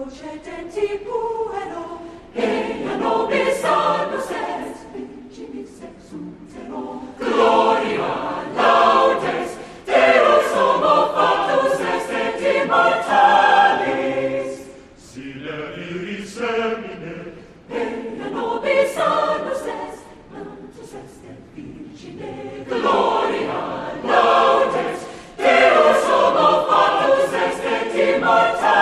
procedenti puero, ea nobis annus est, vincimis exultero. Gloria, laudes, Deus homo factus est et immortalis. Sile iris semine, Ea nobis annus est, natus est et virgine. Gloria, laudes, Deus homo factus est et immortalis.